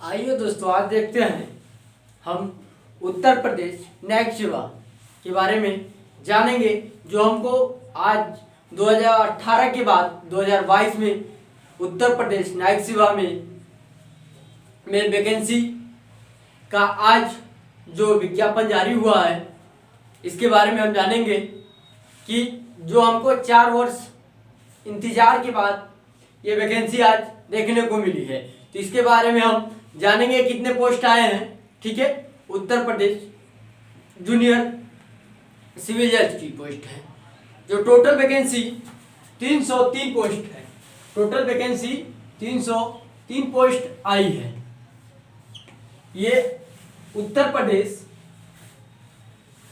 आइए दोस्तों, आज देखते हैं हम उत्तर प्रदेश न्यायिक सेवा के बारे में जानेंगे, जो हमको आज 2018 के बाद 2022 में उत्तर प्रदेश न्यायिक सेवा में वैकेंसी का आज जो विज्ञापन जारी हुआ है, इसके बारे में हम जानेंगे कि जो हमको 4 वर्ष इंतजार के बाद ये वैकेंसी आज देखने को मिली है। तो इसके बारे में हम जानेंगे कितने पोस्ट आए हैं। ठीक है, उत्तर प्रदेश जूनियर सिविल जज की पोस्ट है, जो टोटल वैकेंसी 303 पोस्ट है। टोटल वैकेंसी 303 पोस्ट आई है। ये उत्तर प्रदेश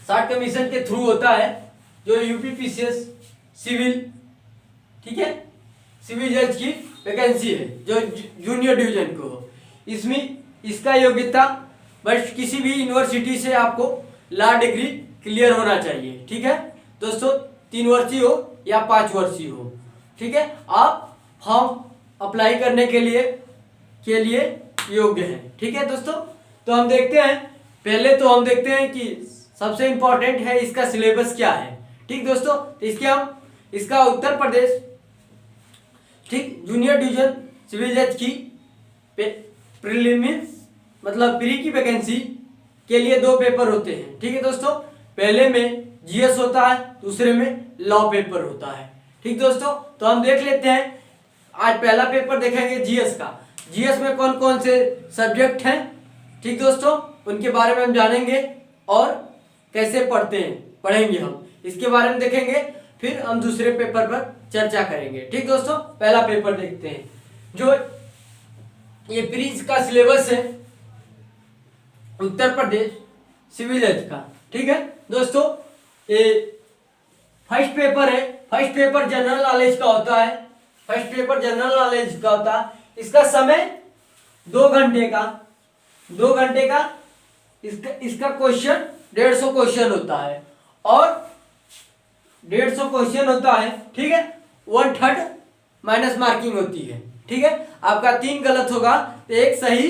साठ कमीशन के थ्रू होता है, जो यूपीपीसीएस सिविल, ठीक है, सिविल जज की वैकेंसी है, जो जूनियर डिवीजन को हो। इसमें इसका योग्यता बस किसी भी यूनिवर्सिटी से आपको लॉ डिग्री क्लियर होना चाहिए। ठीक है दोस्तों, 3 वर्षीय हो या 5 वर्षीय हो। ठीक है, आप फॉर्म अप्लाई करने के लिए योग्य हैं। ठीक है दोस्तों, तो हम देखते हैं, पहले तो हम देखते हैं कि सबसे इम्पोर्टेंट है इसका सिलेबस क्या है। ठीक दोस्तों, तो इसका उत्तर प्रदेश ठीक जूनियर डिवीजन सिविल जज की प्रीलिम्स मतलब प्री की वैकेंसी के लिए 2 पेपर होते हैं। ठीक है दोस्तों, पहले में जीएस होता है, दूसरे में लॉ पेपर होता है। ठीक दोस्तों, तो हम देख लेते हैं। आज पहला पेपर देखेंगे जीएस का। जीएस में कौन कौन से सब्जेक्ट हैं, ठीक दोस्तों, उनके बारे में हम जानेंगे और कैसे पढ़ेंगे हम, इसके बारे में देखेंगे। फिर हम दूसरे पेपर पर चर्चा करेंगे। ठीक दोस्तों, पहला पेपर देखते हैं, जो ये प्रीज का सिलेबस है उत्तर प्रदेश सिविल जज का। ठीक है दोस्तों, ये फर्स्ट पेपर है। फर्स्ट पेपर जनरल नॉलेज का होता है। फर्स्ट पेपर जनरल नॉलेज का होता है। इसका समय 2 घंटे का इसका क्वेश्चन 150 क्वेश्चन होता है, और 150 क्वेश्चन होता है। ठीक है, 1/3 माइनस मार्किंग होती है। ठीक है, आपका 3 गलत होगा तो 1 सही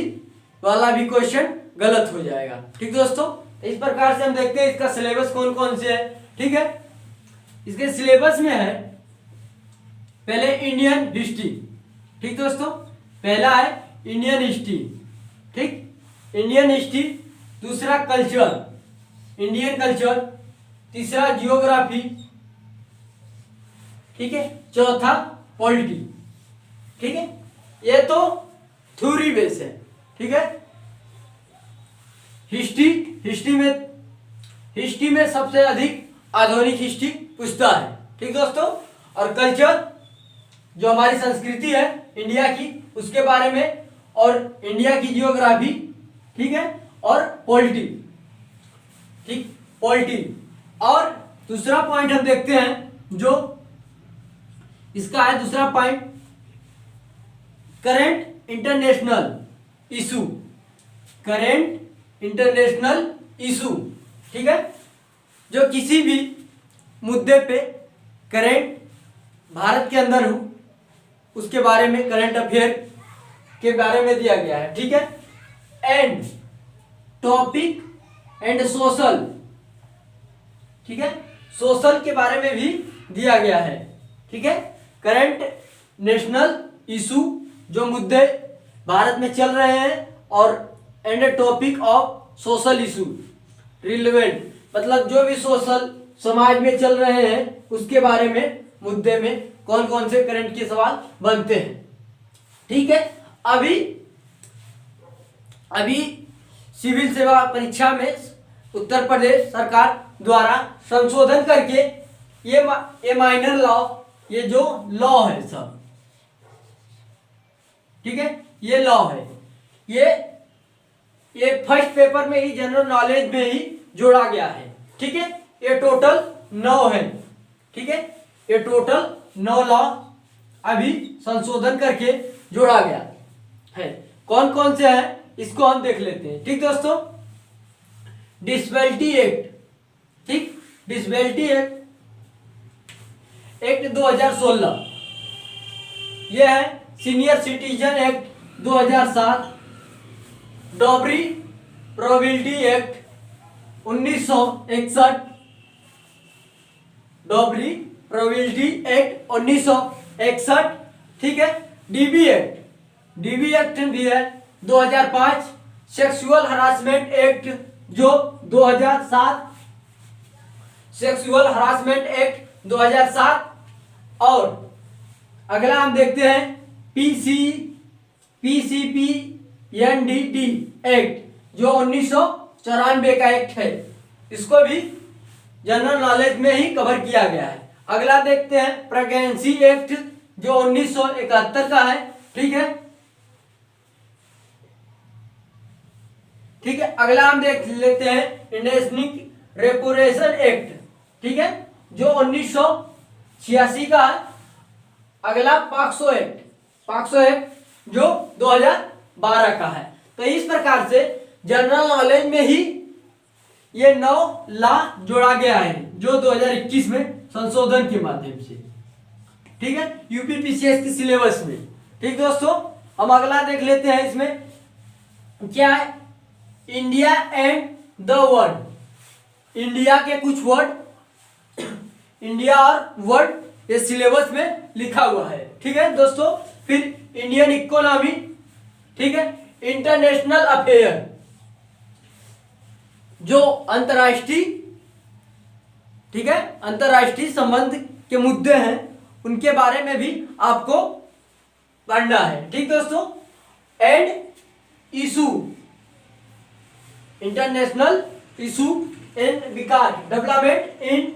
वाला भी क्वेश्चन गलत हो जाएगा। ठीक दोस्तों, इस प्रकार से हम देखते हैं इसका सिलेबस कौन कौन से है। ठीक है, इसके सिलेबस में है पहले इंडियन हिस्ट्री। ठीक दोस्तों, पहला है इंडियन हिस्ट्री। ठीक, इंडियन हिस्ट्री। दूसरा कल्चर, इंडियन कल्चर। तीसरा जियोग्राफी। ठीक है, चौथा पॉलिटी। ठीक है, ये तो थ्योरी बेस है। ठीक है, हिस्ट्री में सबसे अधिक आधुनिक हिस्ट्री पूछता है। ठीक दोस्तों, और कल्चर जो हमारी संस्कृति है इंडिया की, उसके बारे में, और इंडिया की जियोग्राफी। ठीक है, और पॉलिटी। ठीक, पॉलिटी। और दूसरा पॉइंट हम देखते हैं, जो इसका है दूसरा point, current international issue. Current international issue. ठीक है, जो किसी भी मुद्दे पे करंट भारत के अंदर हो, उसके बारे में, करंट अफेयर के बारे में दिया गया है। ठीक है, एंड टॉपिक एंड सोशल। ठीक है, सोशल के बारे में भी दिया गया है। ठीक है, करंट नेशनल इशू, जो मुद्दे भारत में चल रहे हैं, और and topic of social issue relevant, मतलब जो भी सोशल समाज में चल रहे हैं उसके बारे में, मुद्दे में कौन कौन से करंट के सवाल बनते हैं। ठीक है, अभी सिविल सेवा परीक्षा में उत्तर प्रदेश सरकार द्वारा संशोधन करके ये माइनर लॉ, ये जो लॉ है सब, ठीक है, ये लॉ है, ये फर्स्ट पेपर में ही जनरल नॉलेज में ही जोड़ा गया है। ठीक है, ये टोटल 9 है। ठीक है, ये टोटल 9 लॉ अभी संशोधन करके जोड़ा गया है। कौन कौन से हैं इसको हम देख लेते हैं। ठीक दोस्तों, डिसेबिलिटी एक्ट। ठीक, डिसेबिलिटी एक्ट 2016, यह है senior citizen act 2007, dowry probability act 1961, dowry probability act 1961, ठीक है। डीबी एक्ट भी है 2005, सेक्सुअल हरासमेंट एक्ट जो 2007, सेक्सुअल हरासमेंट एक्ट 2007। और अगला हम देखते हैं पीसीपीएनडीटी एक्ट जो 1994 का एक्ट है, इसको भी जनरल नॉलेज में ही कवर किया गया है। अगला देखते हैं प्रेगनेंसी एक्ट जो 1971 का है, ठीक है। ठीक है, अगला हम देख लेते हैं इंडस्ट्रियल रेपुटेशन एक्ट, ठीक है, जो 1986 का है। अगला पॉक्सो एक्ट जो 2012 का है। तो इस प्रकार से जनरल नॉलेज में ही ये 9 लॉ जोड़ा गया है जो 2021 में संशोधन के माध्यम से, ठीक है, यूपीपीसीएस के सिलेबस में। ठीक दोस्तों, हम अगला देख लेते हैं। इसमें क्या है, India and the world, India के कुछ वर्ड, इंडिया और वर्ल्ड ये सिलेबस में लिखा हुआ है, ठीक है दोस्तों। फिर इंडियन इकोनॉमी, ठीक है, इंटरनेशनल अफेयर जो अंतर्राष्ट्रीय, ठीक है, अंतर्राष्ट्रीय संबंध के मुद्दे हैं उनके बारे में भी आपको पढ़ना है, ठीक दोस्तों। And issue, international issue and Vikas, development in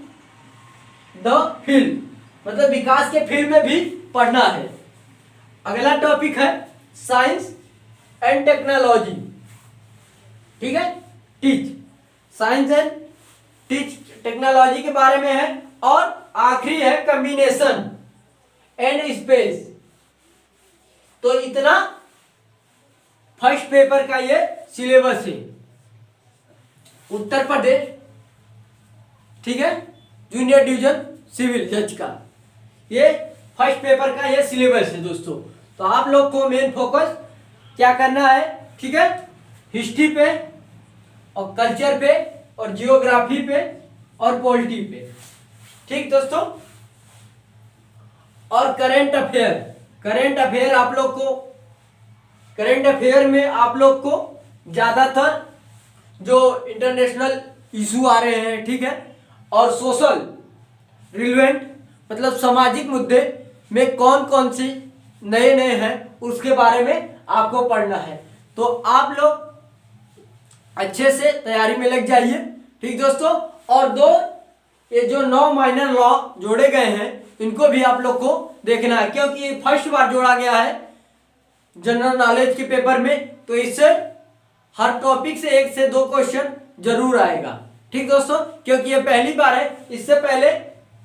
the field, मतलब विकास के फील्ड में भी पढ़ना है। अगला टॉपिक है साइंस एंड टेक्नोलॉजी, ठीक है, teach, science and teach technology के बारे में है। और आखिरी है कम्बिनेशन एंड स्पेस। तो इतना फर्स्ट पेपर का ये सिलेबस है उत्तर प्रदेश, ठीक है, जूनियर डिवीजन सिविल जज का, ये फर्स्ट पेपर का ये सिलेबस है दोस्तों। तो आप लोग को मेन फोकस क्या करना है, ठीक है, हिस्ट्री पे और कल्चर पे और जियोग्राफी पे और पॉलिटी पे, ठीक दोस्तों। और करंट अफेयर आप लोग को, करंट अफेयर में आप लोग को ज्यादातर जो इंटरनेशनल इशू आ रहे हैं, ठीक है, और सोशल रिलेवेंट मतलब सामाजिक मुद्दे में कौन कौन से नए नए हैं उसके बारे में आपको पढ़ना है। तो आप लोग अच्छे से तैयारी में लग जाइए, ठीक दोस्तों। और ये जो 9 माइनर लॉ जोड़े गए हैं इनको भी आप लोग को देखना है, क्योंकि ये फर्स्ट बार जोड़ा गया है जनरल नॉलेज के पेपर में। तो इससे हर टॉपिक से 1 से 2 क्वेश्चन जरूर आएगा, ठीक दोस्तों, क्योंकि ये पहली बार है। इससे पहले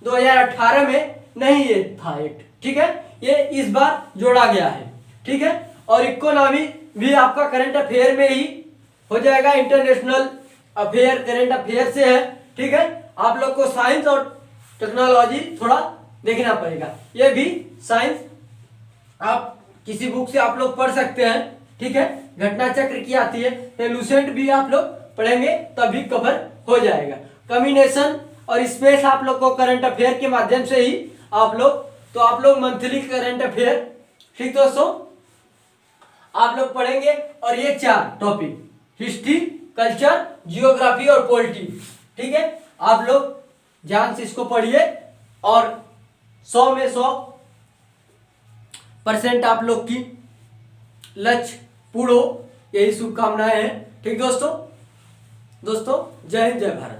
2018 में नहीं ये था एक्ट, ठीक है, ये इस बार जोड़ा गया है, ठीक है। और इकोनॉमी भी आपका करंट अफेयर में ही हो जाएगा, इंटरनेशनल अफेयर करंट अफेयर से है, ठीक है। आप लोग को साइंस और टेक्नोलॉजी थोड़ा देखना पड़ेगा, ये भी साइंस आप किसी बुक से आप लोग पढ़ सकते हैं, ठीक है। घटना चक्र की आती है, तो लूसेंट भी आप लोग पढ़ेंगे तभी कवर हो जाएगा। कम्बिनेशन और स्पेस आप लोग को करंट अफेयर के माध्यम से ही आप लोग मंथली करंट अफेयर, ठीक दोस्तों, आप लोग पढ़ेंगे। और ये 4 टॉपिक, हिस्ट्री, कल्चर, जियोग्राफी और पॉलिटी, ठीक है, आप लोग ध्यान से इसको पढ़िए और 100 में 100% आप लोग की लक्ष्य पूर्ण हो, यही शुभकामनाएं हैं, ठीक दोस्तों। जय हिंद, जय भारत।